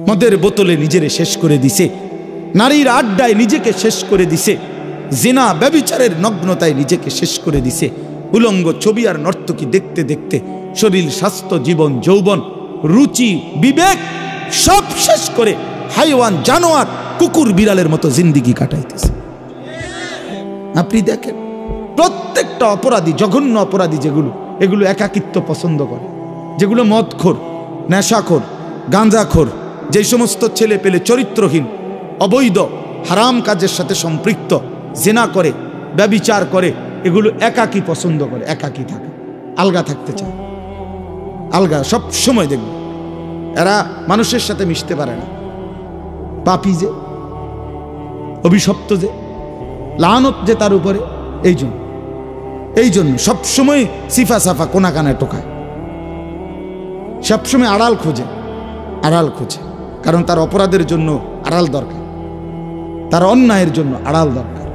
মদের বোতলে নিজেরে শেষ করে দিছে, নারীর আড্ডায় নিজেকে শেষ করে দিছে, জিনা ব্যভিচারের নগ্নতায় নিজেকে শেষ করে দিছে, উলঙ্গ ছবি আর নর্তকী দেখতে দেখতে শরীর, স্বাস্থ্য, জীবন, যৌবন, রুচি, বিবেক সব শেষ করে হাইওয়ান, জানোয়ার, কুকুর, বিড়ালের মতো জিন্দিগি কাটাইতেছে। আপনি দেখেন প্রত্যেকটা অপরাধী, জঘন্য অপরাধী যেগুলো, এগুলো একাকিত্ব পছন্দ করে, যেগুলো মদখোর, নেশাখোর, গাঁজাখোর, যে সমস্ত ছেলে পেলে চরিত্রহীন, অবৈধ, হারাম কাজের সাথে সম্পৃক্ত, জিনা করে, ব্যভিচার করে, এগুলো একাকী পছন্দ করে, একাকী থাকে, আলগা থাকতে চায়, আলগা সব সময় দেখবে। এরা মানুষের সাথে মিশতে পারে না, পাপী যে, অভিশপ্ত যে, লানত যে তার উপরে, এই জন্য সবসময় সিফা সাফা কোনা কানায় টোকায়, সবসময় আড়াল খোঁজে, কারণ তার অপরাধের জন্য আড়াল দরকার, তার অন্যায়ের জন্য আড়াল দরকার।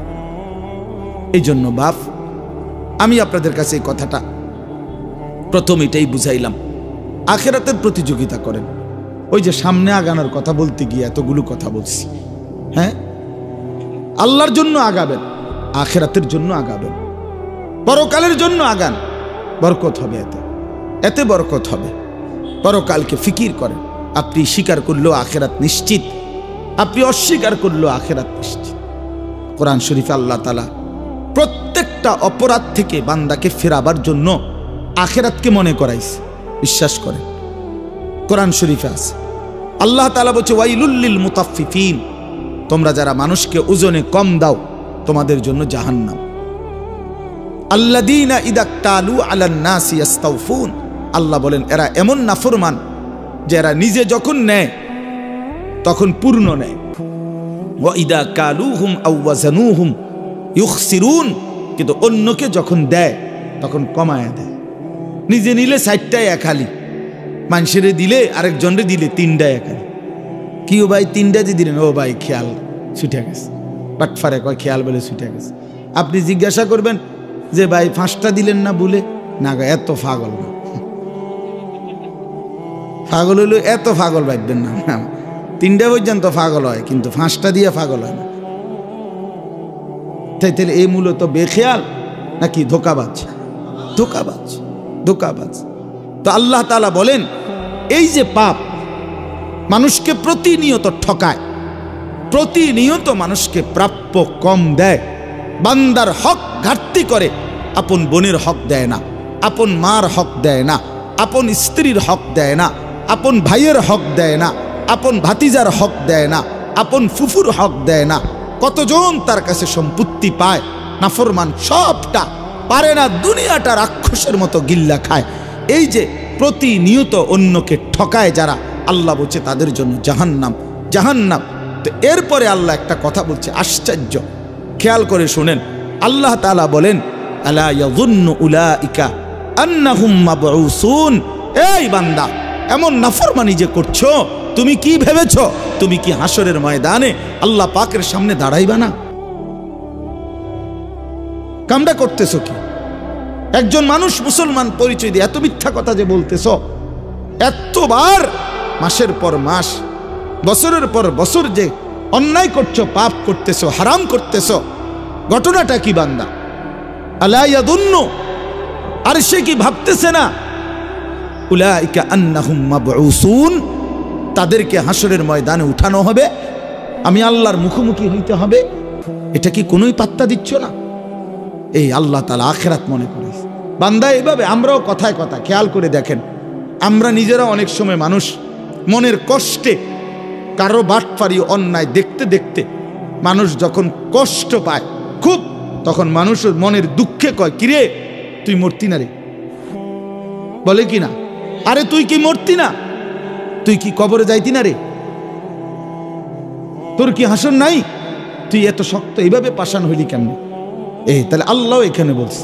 এই জন্য বাপ, আমি আপনাদের কাছে এই কথাটা প্রথম এটাই বুঝাইলাম, আখেরাতের প্রতিযোগিতা করেন। ওই যে সামনে আগানোর কথা বলতে গিয়ে এতগুলো কথা বলছি, হ্যাঁ, আল্লাহর জন্য আগাবেন, আখেরাতের জন্য আগাবেন, পরকালের জন্য আগান, বরকত হবে, এতে বরকত হবে। পরকালকে ফিকির করেন, আপনি স্বীকার করলেও আখেরাত নিশ্চিত, আপনি অস্বীকার করলেও আখেরাত নিশ্চিত। কোরআন শরীফে আল্লাহ তাআলা প্রত্যেকটা অপরাধ থেকে বান্দাকে ফেরাবার জন্য আখেরাতকে মনে করাইছে, বিশ্বাস করেন। কোরআন শরীফে আছে, আল্লাহ তাআলা বলছে ওয়াইলুল লিল মুতাফফিফিন, তোমরা যারা মানুষকে ওজনে কম দাও তোমাদের জন্য জাহান্নাম। আল্লাযীনা ইযা তালু আলান নাসি ইস্তাওফুন, আল্লাহ বলেন এরা এমন নাফরমান যে এরা নিজে যখন নেয় তখন পূর্ণ নেয়, ওয়া ইযা কালুহুম আও ওয়াজানুহুম ইউখসিরুন, কিন্তু অন্যকে যখন দেয় তখন কমায় দেয়। নিজে নিলে 60টায় এক হালি, মানুষেরে দিলে আরেকজনরে দিলে 3টায় এক হালি। কি ও ভাই 3টা দিয়ে দিলেন? ও ভাই খেয়াল ছুটে গেছে, বাটফারে কয় খেয়াল বলে ছুটে গেছে। আপনি জিজ্ঞাসা করবেন যে ভাই 5টা দিলেন না বলে, না গো এত পাগল না, পাগল হইলো এত পাগল ভাববেন না, 3টা পর্যন্ত পাগল হয় কিন্তু 5টা দিয়ে পাগল হয় না। তাইলে এই মূলত বেখেয়াল নাকি ধোকাবাজ? ধোকাবাজ। তো আল্লাহ তাআলা বলেন এই যে পাপ মানুষকে প্রতিনিয়ত ঠকায়, প্রতিনিয়ত মানুষকে প্রাপ্য কম দেয়, বান্দার হক ঘাটতি করে, আপন বোনের হক দেয় না, আপন মার হক দেয় না, আপন স্ত্রীর হক দেয় না, আপন ভাইয়ের হক দেয় না, আপন ভাতিজার হক দেয় না, আপন ফুফুর হক দেয় না। কতজন তার কাছে সম্পত্তি পায়, নাফরমান সবটা পারে না, দুনিয়াটা রাক্ষসের মতো গিল্লা খায়। এই যে প্রতিনিয়ত অন্যকে ঠকায় যারা, আল্লাহ বলছে তাদের জন্য জাহান্নাম। তো এরপরে আল্লাহ একটা কথা বলছে আশ্চর্য, খেয়াল করে শুনেন। আল্লাহ তাআলা বলেন আলা ইয়াযুন্নু উলাইকা আন্নাহুম মাবউসুন, এই বান্দা এমন নাফরমানি যে করছো, তুমি কি ভেবেছো তুমি কি হাসরের ময়দানে আল্লাহ পাকের সামনে দাঁড়াইবা না? কামটা করতেছো কি? একজন মানুষ মুসলমান পরিচয় দিয়ে এত মিথ্যা কথা যে বলতেছ, এতবার মাসের পর মাস, বছরের পর বছর যে অন্যায় করছো, পাপ করতেছো, হারাম করতেছো, ঘটনাটা কি বান্দা? আলা ইয়াযুন্নু, আর সে কি ভাবতেছে না উলাইকা আন্নাহুম মাবউসুন, তাদেরকে হাসরের ময়দানে উঠানো হবে, আমি আল্লাহর মুখোমুখি হইতে হবে। এটা কি কোনোই পাত্তা দিচ্ছ না? এই আল্লাহ তাআলা আখিরাত মনে করিস বান্দা। এইভাবে আমরাও কথায় কথা খেয়াল করে দেখেন, আমরা নিজেরা অনেক সময় মানুষ মনের কষ্টে কারো বাটপারি অন্যায় দেখতে দেখতে মানুষ যখন কষ্ট পায় খুব, তখন মানুষের মনের দুঃখে কয় কিরে তুই মরতি না রে, বলে কি না, আরে তুই কি মরতি না, তুই কি কবরে যাইতি না রে, তোর কি হাসর নাই, তুই এত শক্ত এইভাবে পাষাণ হইলি কেমনে? তাহলে আল্লাহ এখানে বলছে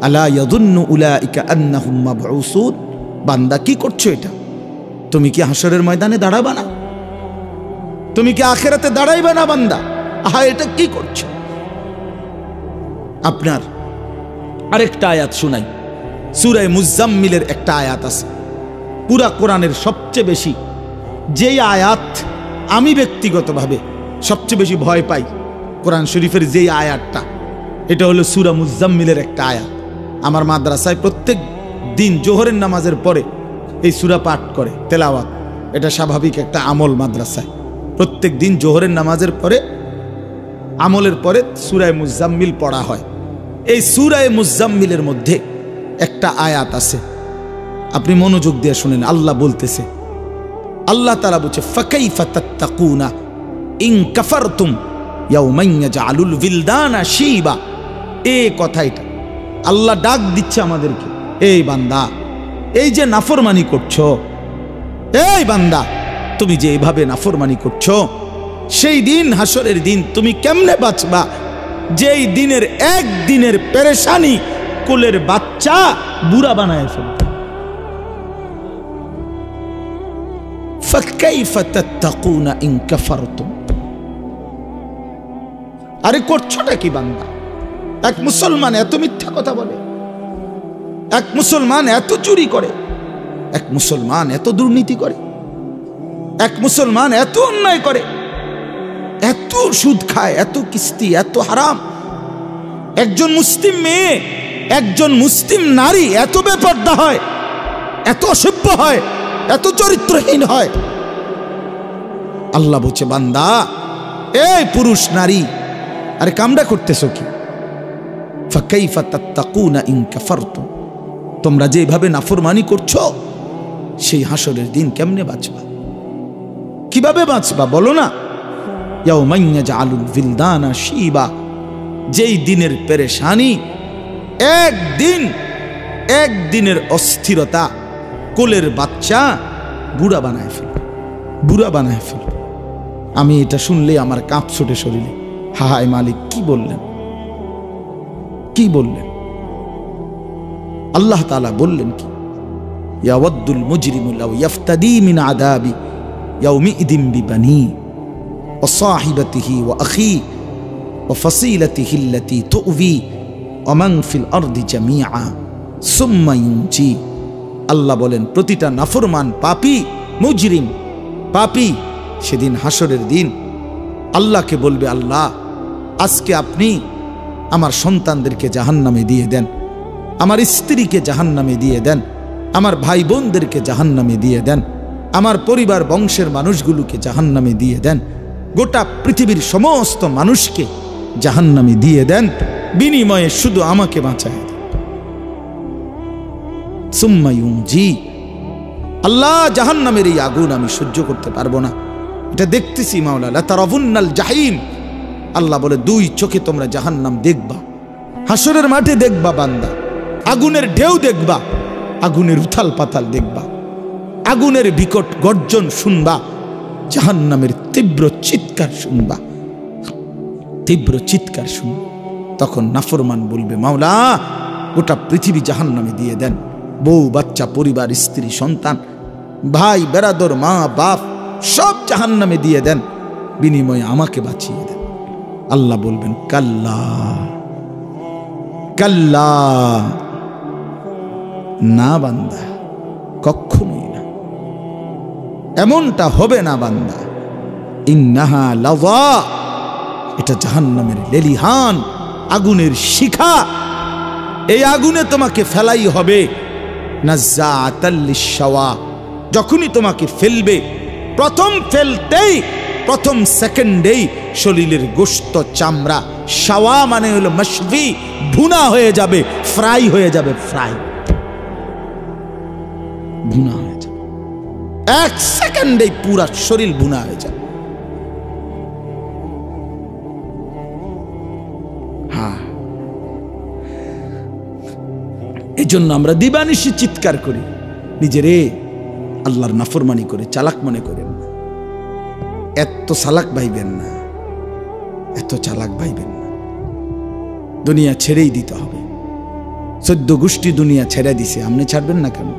আলা ইয়াযুন্নু উলাইকা আন্নাহুম মাবউসুন, বান্দা কি করছো এটা? তুমি কি হাসরের ময়দানে দাঁড়াবা না? তুমি কি আখিরাতে দাঁড়াইবা না বান্দা? আহা, এটা কি করছো? আপনার আরেকটা আয়াত শুনাই, সূরা মুজাম্মিলের একটা আয়াত আছে, পুরা কোরআনের সবচেয়ে বেশি যেই আয়াত আমি ব্যক্তিগতভাবে সবচেয়ে বেশি ভয় পাই কোরআন শরীফের যেই আয়াতটা, এটা হলো সূরা মুজাম্মিলের একটা আয়াত। আমার মাদ্রাসায় প্রত্যেক দিন জোহরের নামাজের পরে এই সূরা পাঠ করে তেলাওয়াত, এটা স্বাভাবিক একটা আমল। মাদ্রাসায় প্রত্যেক দিন জোহরের নামাজের পরে আমলের পরে সূরা মুজাম্মিল পড়া হয়। এই সূরা মুজাম্মিলের মধ্যে একটা আয়াত আছে, আপনি মনোযোগ দিয়ে শুনেন। আল্লাহ বলতেছে, আল্লাহ তাআলা বলছে ফাকাইফা তাত্তাকুনা ইন কাফারতুম ইয়াওমান ইয়াজআলুল বিলদানা শিবা। এই কথাটা আল্লাহ ডাক দিচ্ছে আমাদেরকে, এই বান্দা, এই যে নাফরমানি করছো, এই বান্দা তুমি যে এইভাবে নাফরমানি করছো, সেই দিন হাসরের দিন তুমি কেমনে বাঁচবা যেই দিনের একদিনের পেরেশানি কোলের বাচ্চা বুড়া বানায় ফেলবে। ফাকাইফা তাত্তাকুনা ইন কাফারতুম। আরে করছোটা কি বান্দা? এক মুসলমান এত মিথ্যা কথা বলে, এক মুসলমান এত চুরি করে, এক মুসলমান এত দুর্নীতি করে, এক মুসলমান এত অন্যায় করে, এত সুদ খায়, এত কিস্তি, এত হারাম। একজন মুসলিম মেয়ে, একজন মুসলিম নারী এত বেপরদা হয়, এত অসভ্য হয়, এত চরিত্রহীন হয়। আল্লাহ বলছে বান্দা, এই পুরুষ নারী, আরে কামড়া করতেছো কি? ফাকাইফা তাত্তাকুনা ইন কাফারতুম। তোমরা যেভাবে নাফরমানি করছো, সেই হাসরের দিন কেমনে বাঁচবা? কিভাবে বাঁচবা বলো না? ইয়াওমান ইয়াজআলুল বিলদানা শিবা। যেই দিনের পেরেশানি, একদিনের অস্থিরতা কোলের বাচ্চা বুড়া বানায় ফেলবে, বুড়া বানায় ফেলবে। আমি এটা শুনলে আমার কাঁপ ছুটে শরীরে। হায় মালিক, কি বললেন, কি বললেন? আল্লাহ তাআলা বললেন কি? ইয়াওয়াদ্দুল মুজরিমু লাউ ইফতাদি মিন আযাবি ইয়াউমিইদিন বিবানি ওয়া সাহিবাতিহি ওয়া আখি ওয়া ফাসিলাতিহি আল্লাতী তু'বি ওয়া মান ফিল আরদি জামিআ সুম্মা ইউনজি। আল্লাহ বলেন, প্রতিটা নাফরমান পাপী, মুজরিম, পাপী সেদিন হাসরের দিন আল্লাহকে বলবে, আল্লাহ আজকে আপনি আমার সন্তানদেরকে জাহান্নামে দিয়ে দেন, আমার স্ত্রীকে জাহান্নামে দিয়ে দেন, আমার ভাই বোনদেরকে জাহান্নামে দিয়ে দেন, আমার পরিবার বংশের মানুষগুলোকে জাহান্নামে দিয়ে দেন, গোটা পৃথিবীর সমস্ত মানুষকে জাহান্নামে দিয়ে দেন, বিনিময়ে শুধু আমাকে বাঁচায় দেন। সুম্মা ইউনজি। আল্লাহ, জাহান্নামের এই আগুন আমি সহ্য করতে পারবো না, এটা দেখতেছি মাওলা। লা তারাবুন্নাল জাহিম। আল্লাহ বলে, দুই চোখে তোমরা জাহান্নাম দেখবা, হাসরের মাঠে দেখবা বান্দা, আগুনের ঢেউ দেখবা, আগুনের উথাল পাতাল দেখবা, আগুনের বিকট গর্জন শুনবা, জাহান্নামের তীব্র চিৎকার শুনবা, তীব্র চিৎকার শুনবা। তখন নাফরমান বলবে, মাওলা গোটা পৃথিবী জাহান্নামে দিয়ে দেন, বউ বাচ্চা, পরিবার, স্ত্রী, সন্তান, ভাই বেরাদর, মা বাপ সব জাহান্নামে দিয়ে দেন, বিনিময়ে আমাকে বাঁচিয়ে দেন। আল্লাহ বলবেন, কাল্লা কাল্লা, না বান্দা, কখনোই না, এমনটা হবে না বান্দা। ইন্নাহা লাযা, এটা জাহান্নামের লেলিহান আগুনের শিখা, এই আগুনে তোমাকে ফেলাই হবে। নাজ্জাআতাল লিশশাওয়া, যখনই তোমাকে ফেলবে, প্রথম ফেলতেই, প্রথম সেকেন্ডেই শরীরের গোশত, চামড়া, শাওয়া মানে হলো মাশভি, ভুনা হয়ে যাবে, ফ্রাই হয়ে যাবে, ফ্রাই, ভুনা হয়ে যাবে, এক সেকেন্ডেই পুরা শরীর ভুনা হয়ে যাবে। হ্যাঁ, এই জন্য আমরা দিবানিশি চিৎকার করি, নিজেরে আল্লাহর নাফরমানি করে চালাক মনে করেন না, এত চালাক ভাইবেন না, এত চালাক ভাইবেন না। দুনিয়া ছেড়েই দিতে হবে, 14 গোষ্ঠী দুনিয়া ছেড়ে দিছে, আপনি ছাড়বেন না কেন?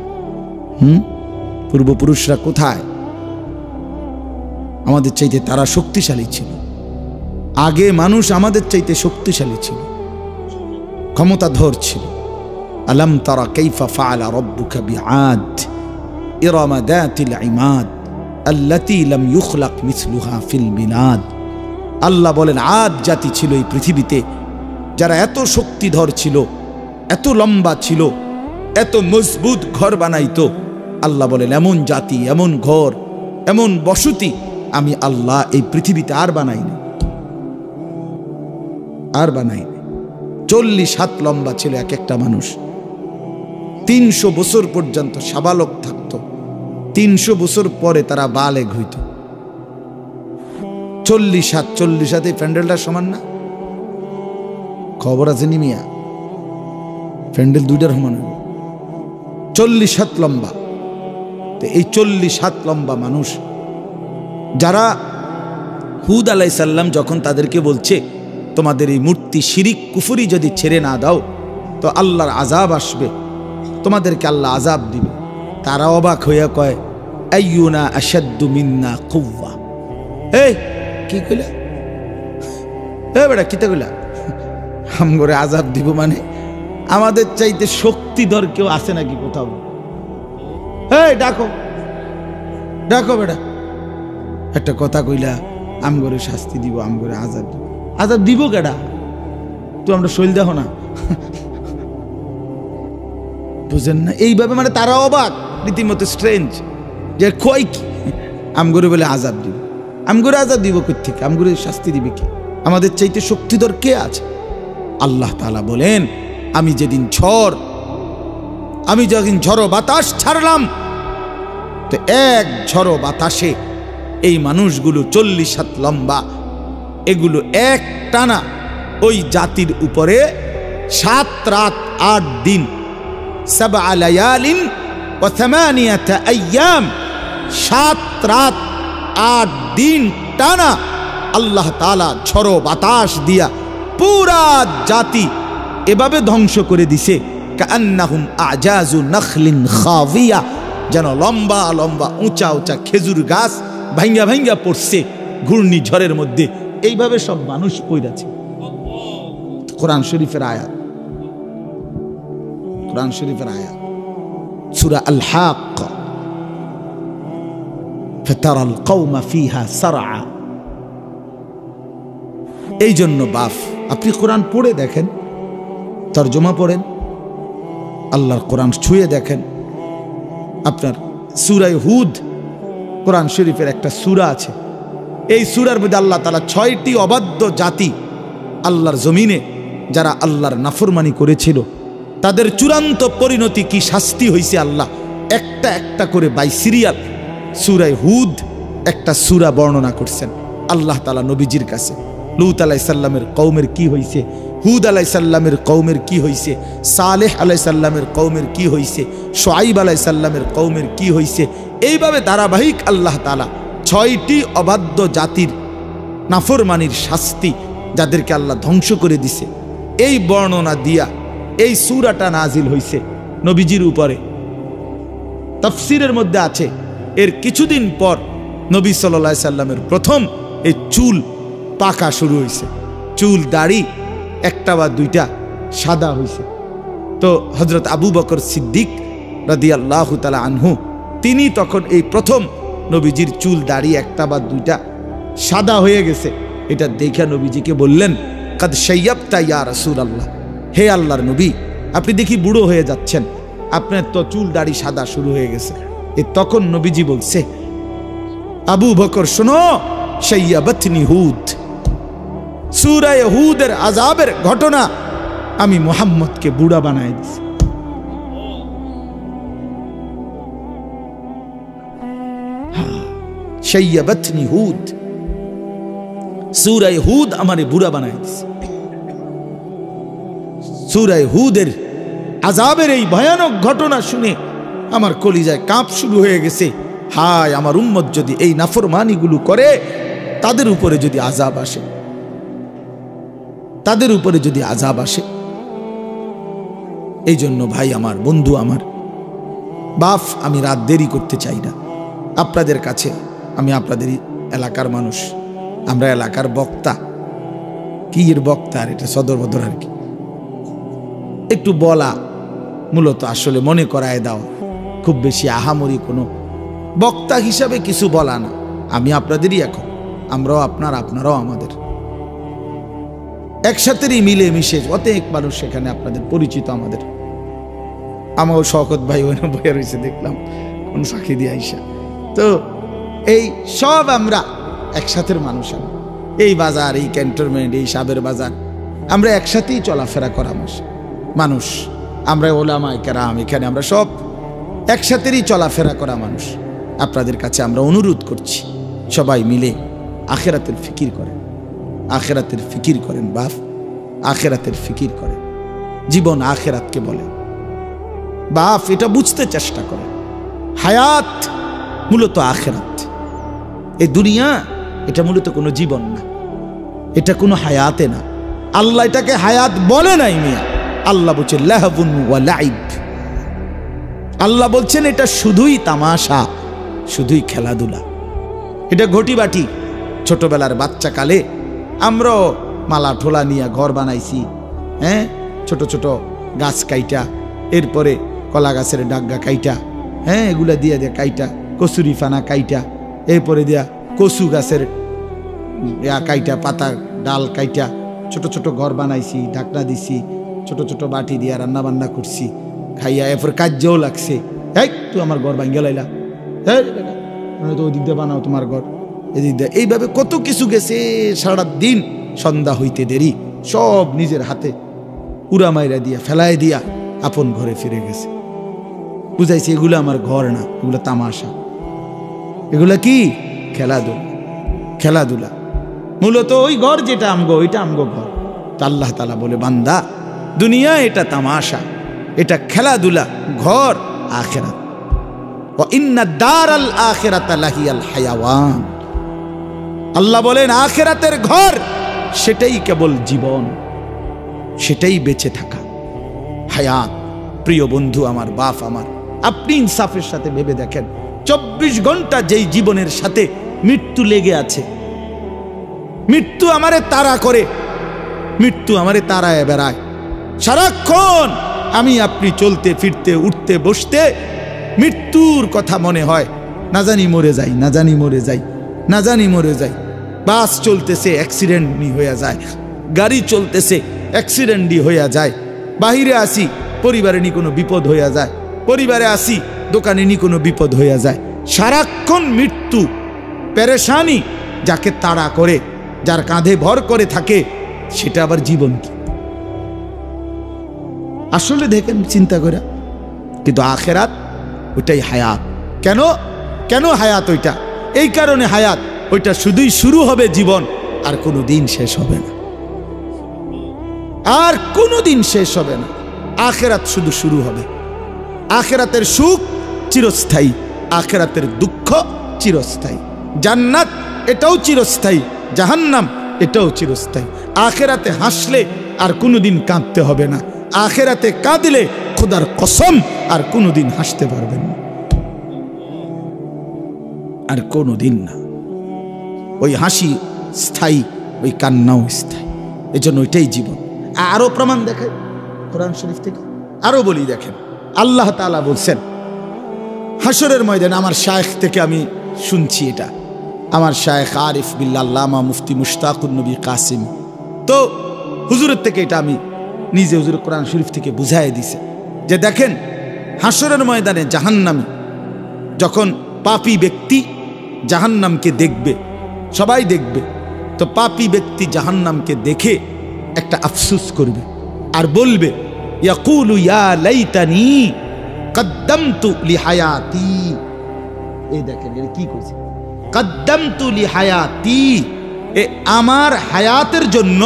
পূর্বপুরুষরা কোথায়? আমাদের চাইতে তারা শক্তিশালী ছিল, আগে মানুষ আমাদের চাইতে শক্তিশালী ছিল, ক্ষমতাধর ছিল। আলম তারা কাইফা ফাআলা রাব্বুকা বিআদ ইরামা যাতিল ইমাদ আল্লাতী লাম ইউখলাক মিসলুহা ফিল বিলাদ। আল্লাহ বলেন আদ জাতি ছিল এই পৃথিবীতে যারা এত শক্তিধর ছিল, এত লম্বা ছিল, এত মজবুত ঘর বানাইতো। আল্লাহ বলেন এমন জাতি, এমন ঘর, এমন বসতি আমি আল্লাহ এই পৃথিবীতে আর বানাইনি, আর বানাইনি। 40 হাত লম্বা ছিল এক একটা মানুষ। 300 বছর পর্যন্ত সাবালক থাকতো। 300 বছর পরে তারা বালেগ হইত। 40 হাত, 40 হাতে প্যান্ডেলটা সমান না? খবর আছে নি মিয়া? প্যান্ডেল দুইটার সমান হইল। 40 হাত লম্বা। তো এই 40 হাত লম্বা মানুষ যারা হুদ আলাইহিস সালাম যখন তাদেরকে বলছে তোমাদের এই মূর্তি শিরিক কুফরি যদি ছেড়ে না দাও তো আল্লাহর আযাব আসবে, তোমাদেরকে আল্লাহ আযাব দিবে, তারা অবাক হইয়া কয় আইয়ুনা আশাদ্দু মিন্না কুওয়া। এই কি কইলা? এ বেটা কিতা কইলা? আমগরে আযাব দিব মানে আমাদের চাইতে শক্তিধর কেউ আছে নাকি কোথাও? এই ডাকো ডাকো বেটা, একটা কথা কইলা আমগরে শাস্তি দিব, আমগরে আযাব দিব। আযাব দিব কেডা? তো আমরা শৈল দেখো না, বুঝেন না? এইভাবে মানে তারা অবাক, রীতিমতো স্ট্রেঞ্জ যে কই কি আমগরে বলে আযাব দিব। আমগরে আযাব দিব কই থেকে? আমগরে শাস্তি দিবে কি? আমাদের চাইতে শক্তিধর কে আছে? আল্লাহ তাআলা বলেন আমি যেদিন ঝড়ো বাতাস ছাড়লাম তো এক ঝড়ো বাতাসে এই মানুষগুলো 40 হাত লম্বা এগুলো এক টানা ওই জাতির উপরে 7 রাত 8 দিন 7 লায়ালিন ওয়া 8 আইয়াম 7 রাত 8 দিন টানা আল্লাহ তাআলা ঝড়ো বাতাস দিয়া পুরা জাতি এভাবে ধ্বংস করে দিছে কান্নাহুম আজাজু নখলিন খাবিয়া, যেন লম্বা লম্বা উঁচা উঁচা খেজুর গাছ ভাঙ্গা ভাঙ্গা পড়ছে ঘূর্ণিঝড়ের মধ্যে। এইভাবে সব মানুষ পড়েছে। কোরআন শরীফের আয়াত, কোরআন শরীফের আয়াত সূরা আল হাক্ক ফাতারাল কওমা ফিহা সারআ। এই জন্য বাপ আপনি কোরআন পড়ে দেখেন, তরজমা পড়েন, আল্লাহর কোরআন ছুঁয়ে দেখেন। আপনার সূরা হুদ কোরআন শরীফের একটা সূরা আছে, এই সূরার মধ্যে আল্লাহ তাআলা 6টি অবাধ্য জাতি আল্লাহর জমিনে যারা আল্লাহর নাফরমানি করেছিল তাদের চূড়ান্ত পরিণতি কি শাস্তি হয়েছে আল্লাহ একটা একটা করে বাই সিরিয়াল সূরা হুদ একটা সূরা বর্ণনা করছেন। আল্লাহ তাআলা নবীজির কাছে লূত আলাইহিস সালামের কওমের কি হইছে, হুদ আলাইহিস সালামের কওমের কি হইছে, সালেহ আলাইহিস সালামের কওমের কি হইছে, শুআইব আলাইহিস সালামের কওমের কি হইছে, এইভাবে ধারাবাহিক আল্লাহ তাআলা 6টি অবাধ্য জাতির নাফরমানির শাস্তি যাদেরকে আল্লাহ ধ্বংস করে দিছে এই বর্ণনা দিয়া এই সূরাটা নাজিল হইছে নবীজির উপরে। তাফসীরের মধ্যে আছে এর কিছুদিন পর নবী সাল্লাল্লাহু আলাইহি সাল্লামের প্রথম এই চুল পাকা শুরু হয়েছে, চুল দাড়ি একটা বা দুইটা সাদা হয়েছে। তো হযরত আবু বকর সিদ্দিক রাদিয়াল্লাহু তাআলা আনহু তিনি তখন এই প্রথম নবীজির চুল দাড়ি একটা বা দুইটা সাদা হয়ে গেছে এটা দেখে নবীজিকে বললেন কাদ শাইয়াবতা ইয়া রাসূলুল্লাহ, হে আল্লাহর নবী আপনি দেখি বুড়ো হয়ে যাচ্ছেন, আপনার তো চুল দাড়ি সাদা শুরু হয়ে গেছে। তখন নবীজি বলছে আবু বকর শোনো, শাইয়াবাতনি হুদ, সূরা হুদের আযাবের ঘটনা আমি মুহাম্মদকে বুড়া বানায় দিছি। শাইয়াবাতনি হুদ, সূরা হুদ আমারে বুড়া বানায় দিছে। সূরা হুদের আযাবের এই ভয়ানক ঘটনা শুনে আমার কলিজায় কাঁপ শুরু হয়ে গেছে। হায় আমার উম্মত যদি এই নাফরমানিগুলো করে তাদের উপরে যদি আযাব আসে, তাদের উপরে যদি আযাব আসে। এই জন্য ভাই আমার, বন্ধু আমার, বাপ আমি রাত দেরি করতে চাই না আপনাদের কাছে। আমি আপনাদের এলাকার মানুষ, আমরা এলাকার বক্তা, কি এর বক্তা আর এটা সদর বদর আর কি, একটু বলা মূলত আসলে মনে করায় দাও, খুব বেশি আহামরি কোনো বক্তা হিসাবে কিছু বলা না, আমি আপনাদেরই এখন, আমরাও আপনার, আপনারাও আমাদের, একসাথেই মিলে মিশে অনেক মানুষ সেখানে আপনাদের পরিচিত। আমাদের আমার শওকত ভাই ওই বইয়া রয়েছে দেখলাম কোন সাক্ষী দিয়ে আইসা। তো এই সব আমরা একসাথের মানুষ, এই বাজার, এই ক্যান্টনমেন্ট, এই সাবের বাজার, আমরা একসাথেই চলাফেরা করা মানুষ। আমরা ওলামায়ে কেরাম এখানে আমরা সব একসাথেই চলাফেরা করা মানুষ। আপনাদের কাছে আমরা অনুরোধ করছি, সবাই মিলে আখিরাতের ফিকির করেন, আখিরাতের ফিকির করেন বাপ, আখিরাতের ফিকির করেন। জীবন আখিরাতকে বলে বাপ, এটা বুঝতে চেষ্টা করেন। হায়াত মূলত আখিরাত, এই দুনিয়া এটা মূলত কোনো জীবন না, এটা কোনো হায়াতে না। আল্লাহ এটাকে হায়াত বলে নাই মিয়া, আল্লাহ বলছেন লাহবুন ওয়া লাইব। আল্লাহ বলছেন এটা শুধুই তামাশা, শুধুই খেলাধুলা, এটা ঘটি বাটি। ছোটবেলার বাচ্চা কালে আমরাও মালা ঠোলা নিয়ে ঘর বানাইছি, হ্যাঁ, ছোট ছোট গাছ কাইটা, এরপরে কলা গাছের ডাগা কাইটা, হ্যাঁ, এগুলা দিয়ে দিয়ে কাইটা, কচুরি ফানা কাইটা, এরপরে দিয়া কচু গাছের কাইটা, পাতা ডাল কাইটা ছোট ছোট ঘর বানাইছি, ঢাকনা দিছি, ছোট ছোট বাটি দিয়া রান্না বান্না করছি, খাইয়া এরপর কাজ্যও লাগছে, এই তুই আমার ঘর ভাঙ্গে লাইলা, তো ওই দিক দিয়ে বানাও তোমার ঘর, এদিক দিয়ে, এইভাবে কত কিছু গেছে। সারা দিন সন্ধ্যা হইতে দেরি, সব নিজের হাতে উড়া মাইরা দিয়া ফেলাই দিয়া আপন ঘরে ফিরে গেছে। বুঝাইছি এগুলো আমার ঘর না, এগুলো তামাশা, এগুলা কি খেলাধুলা, খেলাধুলা। মূলত ওই ঘর যেটা আমগো, ওইটা আমগো ঘর। তা আল্লাহ তাআলা বলে, বান্দা দুনিয়া এটা তামাশা, এটা খেলাধুলা, ঘর আখিরাত। ওয়া ইন্না দারাল আখিরাতা লাহিয়াল হায়াওয়ান। আল্লাহ বলেন আখিরাতের ঘর সেটাই কেবল জীবন, সেটাই বেঁচে থাকা, হায়াত। প্রিয় বন্ধু আমার, বাপ আমার, আপনি ইনসাফের সাথে ভেবে দেখেন, 24 ঘন্টা যেই জীবনের সাথে মৃত্যু লেগে আছে, মৃত্যু আমারে তাড়া করে, মৃত্যু আমারে তাড়ায় বেড়ায় সারাক্ষণ। আমি আপনি চলতে ফিরতে উঠতে বসতে মৃত্যুর কথা মনে হয়, না জানি মরে যাই, না জানি মরে যাই, না জানি মরে যাই। বাস চলতেছে অ্যাক্সিডেন্টই হয়ে যায়, গাড়ি চলতেছে অ্যাক্সিডেন্টই হয়ে যায়, বাহিরে আসি পরিবারে নি কোনো বিপদ হইয়া যায়, পরিবারে আসি দোকানে নি কোনো বিপদ হইয়া যায়। সারাক্ষণ মৃত্যু, পেরেশানি যাকে তাড়া করে, যার কাঁধে ভর করে থাকে, সেটা আবার জীবন কি? আসলে দেখেন চিন্তা করে। কিন্তু আখিরাত ওইটাই হায়াত। কেন কেন হায়াত ওইটা? এই কারণে হায়াত ওইটা শুধুই শুরু হবে জীবন, আর কোনো দিন শেষ হবে না, আর কোনো দিন শেষ হবে না। আখিরাত শুধু শুরু হবে। আখিরাতের সুখ চিরস্থায়ী, আখিরাতের দুঃখ চিরস্থায়ী। জান্নাত এটাও চিরস্থায়ী, জাহান্নাম এটাও চিরস্থায়ী। আখিরাতে হাসলে আর কোনোদিন কাঁদতে হবে না, আখিরাতে কাঁদলে খোদার কসম আর কোনোদিন হাসতে পারবেন না, আর কোনোদিন না। ওই হাসি স্থায়ী, ওই কান্নাও স্থায়ী। এজন্য ওইটাই জীবন। আরো প্রমাণ দেখেন কোরআন শরীফ থেকে, আরো বলি দেখেন। আল্লাহ তাআলা বলছেন হাসরের ময়দানে, আমার শায়েখ থেকে আমি শুনছি, এটা আমার শায়েখ আরিফ বিল্লাহ আল্লামা মুফতি মুশতাকুন নবী কাসিম, তো হুজুরের থেকে এটা আমি নিজে হুজুর কোরআন শরীফ থেকে বুঝাই দিছে যে দেখেন হাসরের ময়দানে জাহান্নামী যখন পাপী ব্যক্তি জাহান্নামকে দেখবে, সবাই দেখবে, তো পাপী ব্যক্তি জাহান্নামকে দেখে একটা আফসোস করবে আর বলবে ইয়াকুলু ইয়া লাইতানি কদ্দামতু লিহায়াতি। এই দেখেন এর কি কইছে, কদ্দামতু লিহায়াতি, এ আমার হায়াতের জন্য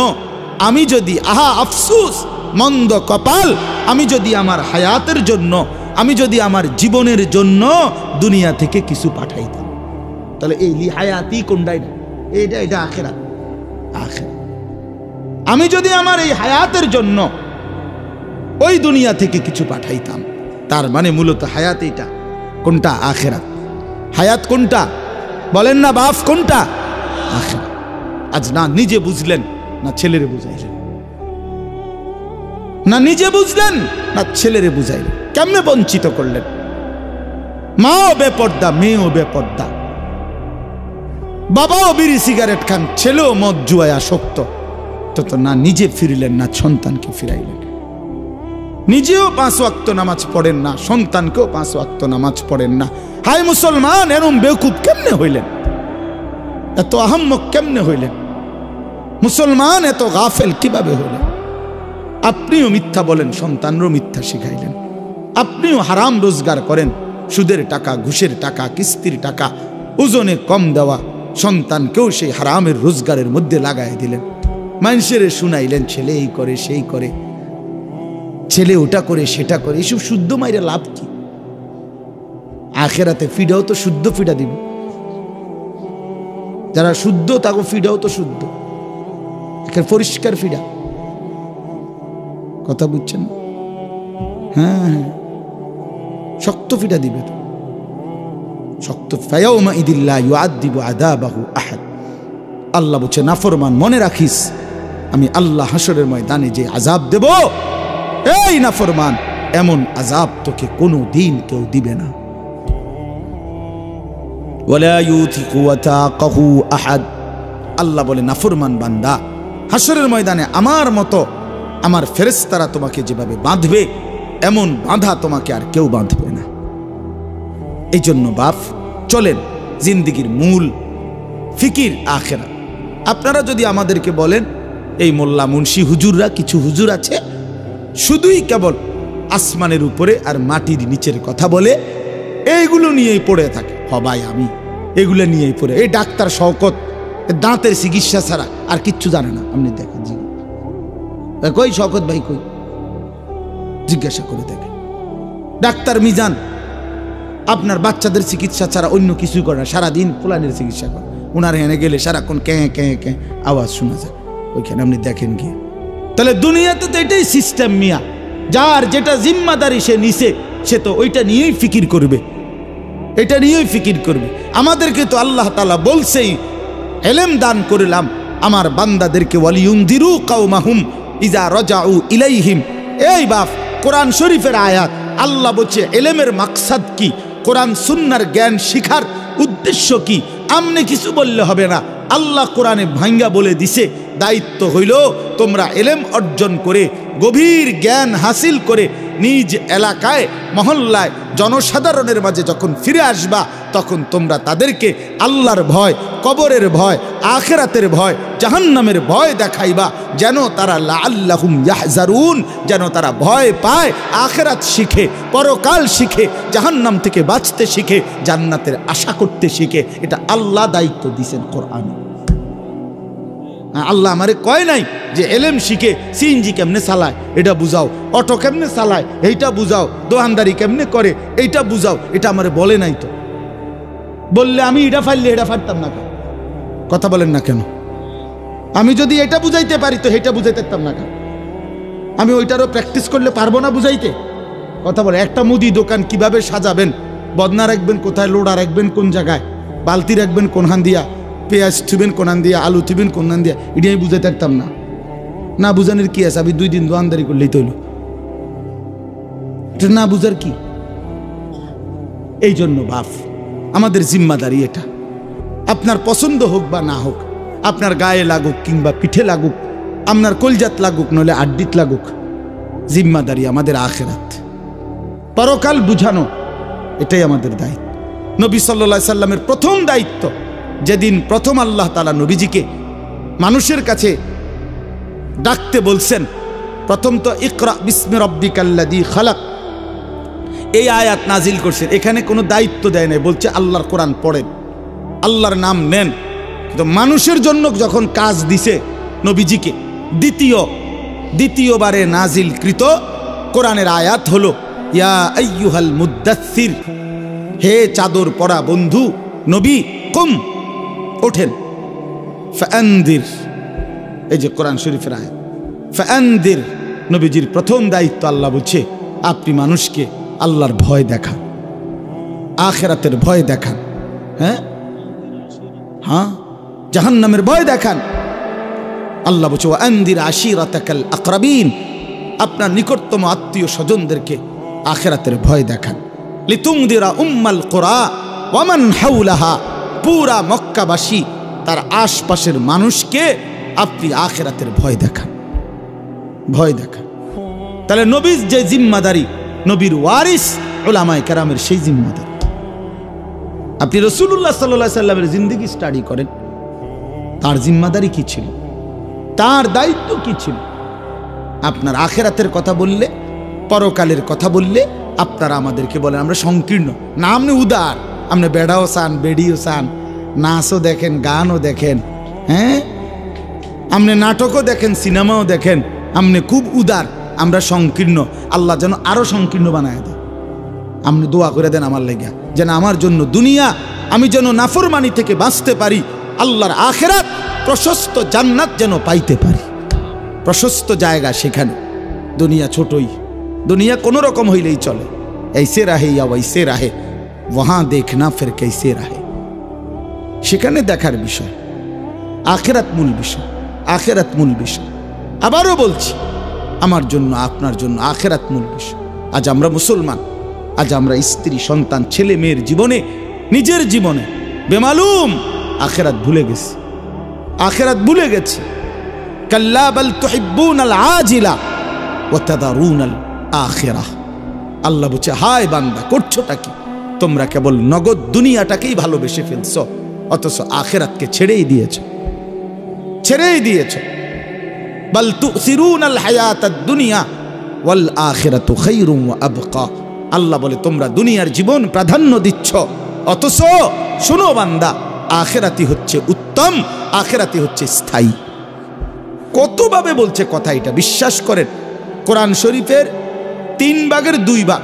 আমি যদি, আহা আফসোস, মন্দ কপাল, আমি যদি আমার হায়াতের জন্য, আমি যদি আমার জীবনের জন্য দুনিয়া থেকে কিছু পাঠাইতাম। তাহলে এই লিহায়াতি কোনটাই না, এটা এটা আখিরাত। আখিরাত আমি যদি আমার এই হায়াতের জন্য ওই দুনিয়া থেকে কিছু পাঠাইতাম, তার মানে মূলত হায়াত এটা কোনটা? আখিরাত। হায়াত কোনটা বলেন না বাপ, কোনটা? আখিরাত। আজ না নিজে বুঝলেন, না ছেলেরে বুঝাইলেন, না নিজে বুঝলেন, না ছেলেরে বুঝাইলেন। কেমনে বঞ্চিত করলেন? মাও বেপর্দা, মেয়েও বেপর্দা, বাবাও বিড়ি সিগারেট খান, ছেলেও মদ জুয়ায় আসক্ত। তো না নিজে ফিরলেন না সন্তানকে ফিরাইলেন। নিজেও 5 ওয়াক্ত নামাজ পড়েন না, সন্তানকেও 5 ওয়াক্ত নামাজ পড়েন না। হায় মুসলমান, এরম বেকুব কেমনে হইলেন? এত আহাম্মক কেমনে হইলেন? মুসলমান এত গাফেল কিভাবে হইলেন? আপনিও মিথ্যা বলেন, সন্তানরও মিথ্যা শিখাইলেন। আপনিও হারাম রোজগার করেন, সুদের টাকা, ঘুষের টাকা, কিস্তির টাকা, ওজনে কম দেওয়া সন্তানকেও সেই হারামের রোজগারের মধ্যে লাগাই দিলেন। মানুষের শুনাইলেন ছেলে এই করে সেই করে, ছেলে ওটা করে সেটা করে। এসব শুদ্ধ মাইরে লাভ কি? আখেরাতে ফিডাও তো শুদ্ধ ফিডা দিবে। যারা শুদ্ধ তাকে ফিডাও তো শুদ্ধ, পরিষ্কার ফিডা। কথা বুঝছেন? হ্যাঁ হ্যাঁ, শক্ত ফিডা দিবে তো, শক্ত। ফায়াউমা ইদিল্লা ইউআযযিবু আযাবাহু আহাদ। আল্লাহ বলছে নাফরমান মনে রাখিস, আমি আল্লাহ হাসরের ময়দানে যে আযাব দেব, এই নাফরমান, এমন আযাব তোকে কোনো দিন কেউ দিবে না। ওয়ালা ইউথিকু ওয়াতাকাহু আহাদ। আল্লাহ বলে নাফরমান বান্দা, হাসরের ময়দানে আমার মতো আমার ফেরেশতারা তোমাকে যেভাবে বাঁধবে, এমন বাঁধা তোমাকে আর কেউ বাঁধবে না। এই জন্য বাপ চলেন, জিন্দিগির মূল ফিকির আখিরাত। আপনারা যদি আমাদেরকে বলেন এই মোল্লা মুন্সি হুজুররা, কিছু হুজুর আছে শুধুই কেবল আসমানের উপরে আর মাটির নিচের কথা বলে, এইগুলো নিয়েই পড়ে থাকে। হবাই আমি এগুলো নিয়েই পড়ে। এই ডাক্তার শওকত দাঁতের চিকিৎসা ছাড়া আর কিচ্ছু জানে না। আপনি দেখেন, কই শওকত ভাই কই, জিজ্ঞাসা করে দেখেন। ডাক্তার মিজান আপনার বাচ্চাদের চিকিৎসা ছাড়া অন্য কিছুই করে না, সারাদিন ফুলানের চিকিৎসা করে। ওনার হেনে গেলে সারাক্ষণ ক্যাঁ ক্যাঁ ক্যাঁ আওয়াজ শোনা যায়, ওইখানে আপনি দেখেন গিয়ে। তাহলে দুনিয়াতে তো এটাই সিস্টেম মিয়া, যার যেটা জিম্মাদারি সে নিছে, সে তো ওইটা নিয়েই ফিকির করবে, এটা নিয়েই ফিকির করবে। আমাদেরকে তো আল্লাহ তাআলা বলছেই, ইলম দান করলাম আমার বান্দাদেরকে, ওয়ালিউনদিরু কওমাহুম ইজা রাজাউ ইলাইহিম। এই বাপ, কোরআন শরীফের আয়াত। আল্লাহ বলছে ইলমের মাকসাদ কি, কোরআন সুন্নাহর জ্ঞান শিখার উদ্দেশ্য কি, আমনে কিছু বললে হবে না। আল্লাহ কোরআনে ভাঙ্গা বলে দিছে, দায়িত্ব হইল তোমরা ইলম অর্জন করে, গভীর জ্ঞান হাসিল করে নিজ এলাকায়, মহল্লায়, জনসাধারণের মাঝে যখন ফিরে আসবা, তখন তোমরা তাদেরকে আল্লাহর ভয়, কবরের ভয়, আখিরাতের ভয়, জাহান্নামের ভয় দেখাইবা, যেন তারা লাআল্লাহুম ইয়াহজারুন, যেন তারা ভয় পায়, আখিরাত শিখে, পরকাল শিখে, জাহান্নাম থেকে বাঁচতে শিখে, জান্নাতের আশা করতে শিখে। এটা আল্লাহ দায়িত্ব দিয়েছেন কোরআনে। আল্লাহ আমারে কয় নাই যে এলেম শিখে সিএনজি কেমনে চালায় এটা বুঝাও, অটো কেমনে চালায় এইটা বুঝাও, দোকানদারি কেমনে করে এইটা বুঝাও। এটা আমারে বলে নাই তো। বললে আমি এটা ফাইললে এটা ফাটতাম না। কথা বলেন না কেন? আমি যদি এটা বুঝাইতে পারি তো এটা বুঝাইতে পারতাম না। আমি ওইটারও প্র্যাকটিস করলে পারবো না বুঝাইতে? কথা বলে, একটা মুদি দোকান কিভাবে সাজাবেন, বদনা রাখবেন কোথায়, লোড়া রাখবেন কোন জায়গায়, বালতি রাখবেন কোনখান দিয়া, পেঁয়াজ থুবেন কোনখান দিয়া, আলু থুবেন কোনখান দিয়া, এটা আমি বুঝাইতে পারতাম না। না বুঝানোর কি আছে? আমি 2 দিন দোকানদারি করলেই তো হইল। এটা না বুঝার কি? এই জন্য বাপ, আমাদের জিম্মাদারি এটা। আপনার পছন্দ হোক বা না হোক, আপনার গায়ে লাগুক কিংবা পিঠে লাগুক, আপনার কলজাত লাগুক নইলে আড্ডিত লাগুক, জিম্মাদারি আমাদের আখিরাত, পরকাল বুঝানো, এটাই আমাদের দায়িত্ব। নবী সাল্লাল্লাহু আলাইহি সাল্লামের প্রথম দায়িত্ব, যেদিন প্রথম আল্লাহ তাআলা নবীজিকে মানুষের কাছে ডাকতে বলছেন, প্রথম তো ইকরা বিসমি রাব্বিকাল্লাযী খালাক, এই আয়াত নাজিল করছেন। এখানে কোনো দায়িত্ব দেয় নাই, বলছে আল্লাহর কোরআন পড়েন, আল্লাহর নাম নেন। কিন্তু মানুষের জন্য যখন কাজ দিছে নবীজিকে, দ্বিতীয়বারে নাজিলকৃত কোরআনের আয়াত হলো ইয়া আইয়ুহাল মুদ্দাসসির, হে চাদর পরা বন্ধু নবী, কুম, ওঠেন, ফাআনদির, এই যে কোরআন শরীফের আয়াত, ফাআনদির। নবীজির প্রথম দায়িত্ব আল্লাহ বলছে আপনি মানুষকে আল্লাহর ভয় দেখান, আখিরাতের ভয় দেখান, হ্যাঁ, জাহান্নামের ভয় দেখান। আল্লাহ বলছে ওয়ানদির আশিরাতাকাল আকরাবিন, আপনার নিকটতম আত্মীয় স্বজনদেরকে আখিরাতের ভয় দেখান। লিতুনদিরা উম্মাল কুরা ওয়া মান হাওলাহা, পুরা মক্কাবাসী তার আশপাশের মানুষকে আপনি আখিরাতের ভয় দেখান, ভয় দেখান। তাহলে নবীর যে জিম্মাদারি, নবীর ওয়ারিস উলামায়ে কেরামের সেই জিম্মাদারি। আপনি রাসূলুল্লাহ সাল্লাল্লাহু আলাইহি সাল্লামের জিন্দেগি স্টাডি করেন, তার জিম্মাদারি কি ছিল, তার দায়িত্ব কি ছিল। আপনার আখিরাতের কথা বললে, পরকালের কথা বললে আপনারা আমাদেরকে বলেন আমরা সংকীর্ণ। না, আপনি উদার, আপনি বেড়াও চান, বেড়িও চান, নাচও দেখেন, গানও দেখেন, হ্যাঁ, আপনি নাটকও দেখেন, সিনেমাও দেখেন, আপনি খুব উদার, আমরা সংকীর্ণ। আল্লাহ যেন আরো সংকীর্ণ বানায় দেয়। আপনি দোয়া করে দেন আমার লেগে, যেন আমার জন্য দুনিয়া আমি যেন নাফরমানি থেকে বাঁচতে পারি, আল্লাহর আখিরাত প্রশস্ত জান্নাত যেন পাইতে পারি, প্রশস্ত জায়গা সেখানে। দুনিয়া ছোটই, দুনিয়া কোনো রকম হইলেই চলে। ऐसे रहे या वैसे रहे, वहां देखना फिर कैसे रहे। সেখানে দেখার বিষয়, আখিরাত মূল বিষয়, আখিরাত মূল বিষয়। আবারও বলছি, আমার জন্য আপনার জন্য আখিরাত মূল বিষয়। আজ আমরা মুসলমান, আজ আমরা স্ত্রী সন্তান ছেলে মেয়ের জীবনে, নিজের জীবনে বেমালুম আখিরাত ভুলে গেছি, আখিরাত ভুলে গেছি। কাল্লা বাল তুহিব্বুনাল আজিলা ওয়া তাদারুনাল আখিরাহ। আল্লাহ বলছে, হায় বান্দা, করছোটা কি? তোমরা কেবল নগদ দুনিয়াটাকেই ভালোবেসে ফেলছো, অথচ আখিরাতকে ছেড়েই দিয়েছো, ছেড়েই দিয়েছো। বাল তুসিরুনাল হায়াতাদ দুনিয়া ওয়াল আখিরাতু খায়রুম ওয়া আবকা। আল্লাহ বলে তোমরা দুনিয়ার জীবন প্রাধান্য দিচ্ছ, অথচ শোনো বান্দা, আখিরাতই হচ্ছে উত্তম, আখিরাতই হচ্ছে স্থায়ী। কতভাবে বলছে কথা, এটা বিশ্বাস করেন। কোরআন শরীফের 3 ভাগের 2 ভাগ,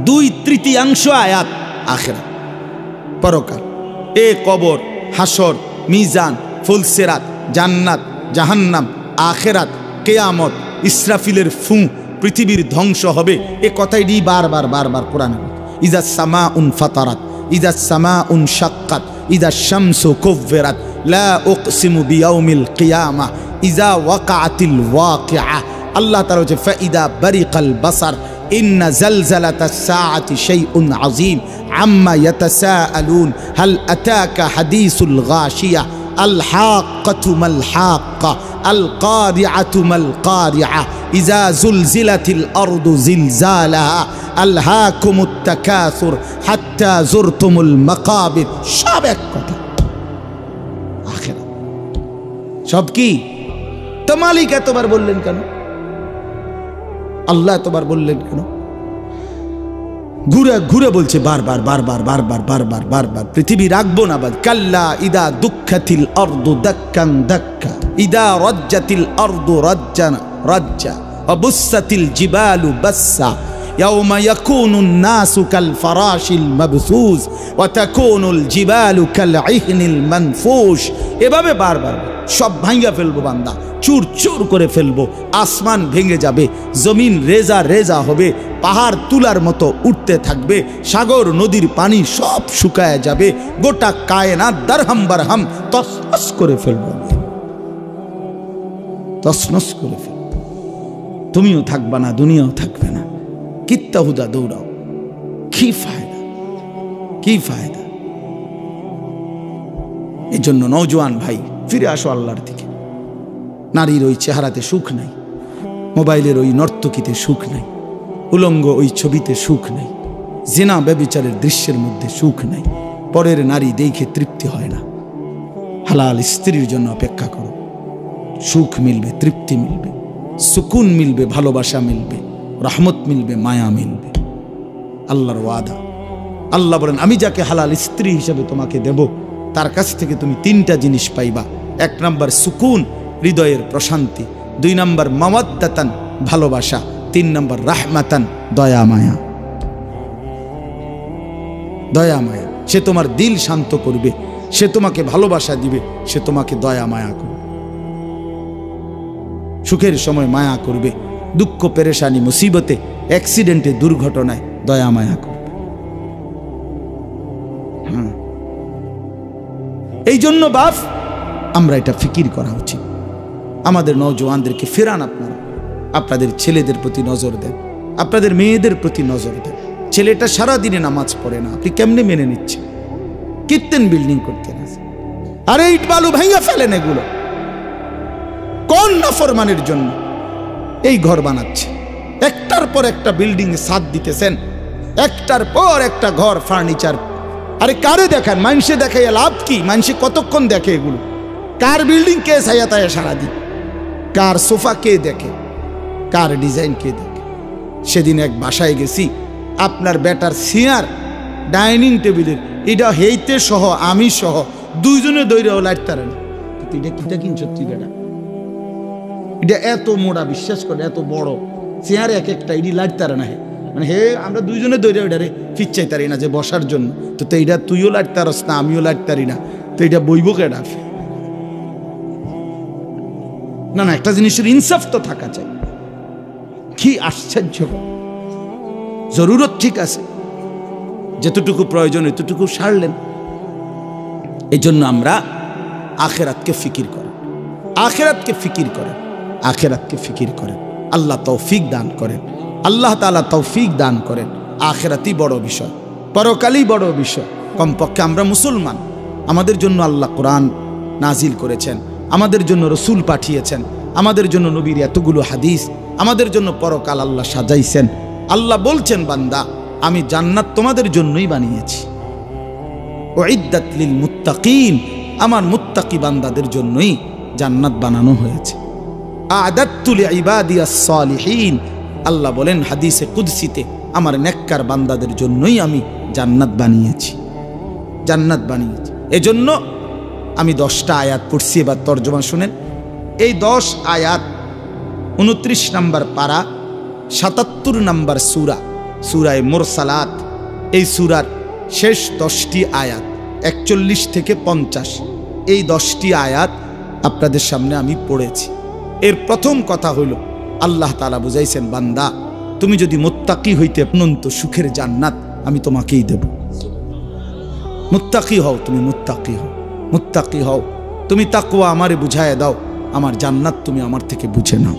2/3 আয়াত আখিরাত, পরকাল। এ কবর, হাসর, মিজান, ফুলসিরাত, জান্নাত, জাহান্নাম, আখিরাত, কিয়ামত, ইসরাফিলের ফু, পৃথিবীর ধ্বংস হবে, এ কথাই বারবার বারবার কোরআনে। ইযাস সামাউন ফাতারাত, ইযাস সামাউন শাক্কাত, ইযাস শামসু কুব্বিরাত, লা উকসিমু বিয়াউমিল কিয়ামা, ইযা ওয়াকাআতিল ওয়াকিআ। আল্লাহ তাআলা বলেছে, ফাইদা বারিকাল বাসার, ইন্না জালজালাতাস সাআতি শাইউন আযীম, আম্মা ইয়াতাসাআলুন, হাল আতাকা হাদিসুল গাশিয়া, আল হাক্কাতু মাল হাক্কা, আল কারিআতু মাল কারিআ, ইযা জুলজিলাতিল আরদু জিলজালাহা, আলহাকুমুত তাকাসুর হাত্তা যুরতুমুল মাকাবির। সব এক কথা, আখিরাত সব কি? তো মালিক এতবার বললেন কেন? আল্লাহ এতবার বললেন কেন? ঘুরে ঘুরে বলছে বারবার বারবার বারবার বারবার বারবার, পৃথিবী রাখবো না বাদ। কাল্লা ইদা দুঃখাতিল আরদু দাক্কান দাক্কা, ইদা রাজ্জাতিল আরদু রাজ্জান রাজ্জা, অবুসাতিল জিবালু বাসসা, ইয়াউমা ইয়াকুনুন নাসু কাল ফারাশিল মাবসুস ওয়া তাকুনুল জিবালু কাল ইহনিল মানফুশ। এভাবে বারবার সব ভাঙা ফেলবো বান্দা, চুর চুর করে ফেলবো, আসমান ভেঙে যাবে, জমিন রেজা রেজা হবে, পাহাড় তুলার মতো উঠতে থাকবে, সাগর নদীর পানি সব শুকায় যাবে, গোটা কায়নাত দারহাম বারহাম তসনস করে ফেলবো, তসনস করে ফেলবো। তুমিও থাকবা না, দুনিয়াও থাকবে না, কিত্তা হুদা দৌড়াও, কি ফায়দা, কি ফায়দা? এই জন্য নওজোয়ান ভাই, ফিরে আসো আল্লাহর দিকে। নারীর ওই চেহারাতে সুখ নাই, মোবাইলের ওই নর্তকীতে সুখ নাই, উলঙ্গ ওই ছবিতে সুখ নাই, জিনা ব্যভিচারের দৃশ্যের মধ্যে সুখ নাই, পরের নারী দেখে তৃপ্তি হয় না। হালাল স্ত্রীর জন্য অপেক্ষা করো, সুখ মিলবে, তৃপ্তি মিলবে, সুকুন মিলবে, ভালোবাসা মিলবে, রহমত মিলবে, মায়া মিলবে। আল্লাহর ওয়াদা। আল্লাহ বলেন, আমি যাকে হালাল স্ত্রী হিসেবে তোমাকে দেব, তার কাছ থেকে তুমি 3টা জিনিস পাইবা। 1 নম্বর সুকুন, হৃদয়ের প্রশান্তি। 2 নম্বর মাওয়াদ্দাতান, ভালোবাসা। 3 নম্বর রাহমাতান, দয়া মায়া। দয়া মায়া, সে তোমার দিল শান্ত করবে, সে তোমাকে ভালোবাসা দিবে, সে তোমাকে দয়া মায়া করবে, সুখের সময় মায়া করবে, দুঃখ পেরেশানি মুসিবতে অ্যাক্সিডেন্টে দুর্ঘটনায় দয়া মায়া করবে। এই জন্য বাপ, আমরা এটা ফিকির করা উচিত। আমাদের নওজোয়ানদেরকে ফেরান, আপনারা আপনাদের ছেলেদের প্রতি নজর দেন, আপনাদের মেয়েদের প্রতি নজর দেন, ছেলেটা সারাদিনে নামাজ পড়ে না, আপনি কেমনে মেনে নিচ্ছেন? কীর্তেন বিল্ডিং করতে না, আরে ইট বালু ভেঙে ফেলেন। এগুলো কোন নাফরমানের জন্য এই ঘর বানাচ্ছে? একটার পর একটা বিল্ডিং ছাদ দিতেছেন, একটার পর একটা ঘর ফার্নিচার। আরে কারে দেখান? মানুষে দেখাইয়া লাভ কি? মানুষে কতক্ষণ দেখে এগুলো? কার বিল্ডিং কে ছায়া তায়া সারাদিন? কার সোফা কে দেখে? কার ডিজাইন কে দেখে? সেদিন এক বাসায় গেছি, আপনার বেটার চেয়ার ডাইনিং টেবিলের এটা হেইতে সহ আমি সহ দুইজনে দৈরাও লাইতারে না। এটা কিটা কিনছ তুই বেটা? এটা এত মোড়া, বিশ্বাস করে এত বড় চেয়ার এক একটা এটি লাইতারে না। মানে হে আমরা দুইজনে দৈরা ওইটারে ফিচ্ছাই তারি না যে বসার জন্য। তো এইটা তুইও লাইতারস না, আমিও লাইতারি না, তো এটা বইব কেডা? না না, একটা জিনিসের ইনসাফ তো থাকা চাই। কি আশ্চর্য! জরুরত ঠিক আছে, যতটুকু প্রয়োজন এতটুকু সারলেন। এই জন্য আমরা আখেরাতকে ফিকির করেন, আখেরাতকে ফিকির করেন, আখেরাতকে ফিকির করেন। আল্লাহ তৌফিক দান করেন, আল্লাহ তাআলা তৌফিক দান করেন। আখেরাতই বড় বিষয়, পরকালই বড় বিষয়। কমপক্ষে আমরা মুসলমান, আমাদের জন্য আল্লাহ কোরআন নাজিল করেছেন, আমাদের জন্য রসুল পাঠিয়েছেন, আমাদের জন্য নবীর এতগুলো হাদিস, আমাদের জন্য পরকাল আল্লাহ সাজাইছেন। আল্লাহ বলছেন, বান্দা আমি জান্নাত তোমাদের জন্যই বানিয়েছি। উইদ্দাত লিল মুত্তাকিন, আমার মুত্তাকি বান্দাদের জন্যই জান্নাত বানানো হয়েছে। আ'দাততু লিইবাদিয়াস সালিহিন, আল্লাহ বলেন হাদিসে কুদসিতে, আমার নেককার বান্দাদের জন্যই আমি জান্নাত বানিয়েছি, জান্নাত বানিয়েছি। এজন্য আমি 10টা আয়াত পড়ছি, এবার তর্জমা শুনেন। এই 10 আয়াত 29 নম্বর পারা, 77 নম্বর সূরা, সূরায়ে মুরসালাত। এই সূরার শেষ 10টি আয়াত 41 থেকে 50, এই 10টি আয়াত আপনাদের সামনে আমি পড়েছি। এর প্রথম কথা হইল, আল্লাহ তাআলা বুঝাইছেন, বান্দা তুমি যদি মুত্তাকি হইতে অনন্ত সুখের জান্নাত আমি তোমাকেই দেব। মুত্তাকি হও, তুমি মুত্তাকি হও, মুত্তাকি হও। তুমি তাকওয়া আমারে বুঝায় দাও, আমার জান্নাত তুমি আমার থেকে বুঝে নাও।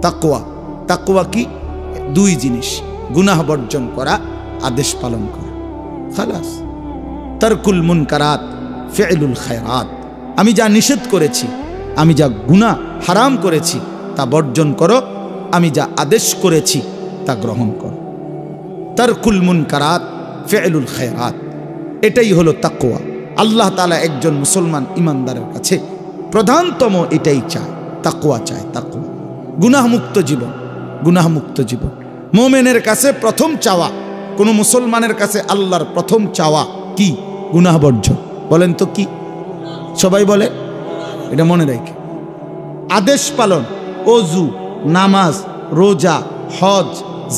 তাকওয়া, তাকওয়া কি? 2 জিনিস, গুনাহ বর্জন করা, আদেশ পালন করা, খালাস। তারকুল মুনকারাত, ফি'লুল খায়রাত। আমি যা নিষেধ করেছি, আমি যা গুনাহ হারাম করেছি তা বর্জন করো, আমি যা আদেশ করেছি তা গ্রহণ করো। তারকুল মুনকারাত, ফি'লুল খায়রাত, এটাই হলো তাকওয়া। আল্লাহ তাআলা একজন মুসলমান ইমানদারের কাছে প্রধানতম এটাই চায়, তাকওয়া চায়, তাকওয়া। গুনাহমুক্ত জীবন, গুনাহমুক্ত জীবন মুমিনের কাছে প্রথম চাওয়া। কোন মুসলমানের কাছে আল্লাহর প্রথম চাওয়া কি? গুনাহ বর্জন। বলেন তো কি? সবাই বলে, এটা মনে রাখে। আদেশ পালন, ওযু, নামাজ, রোজা, হজ,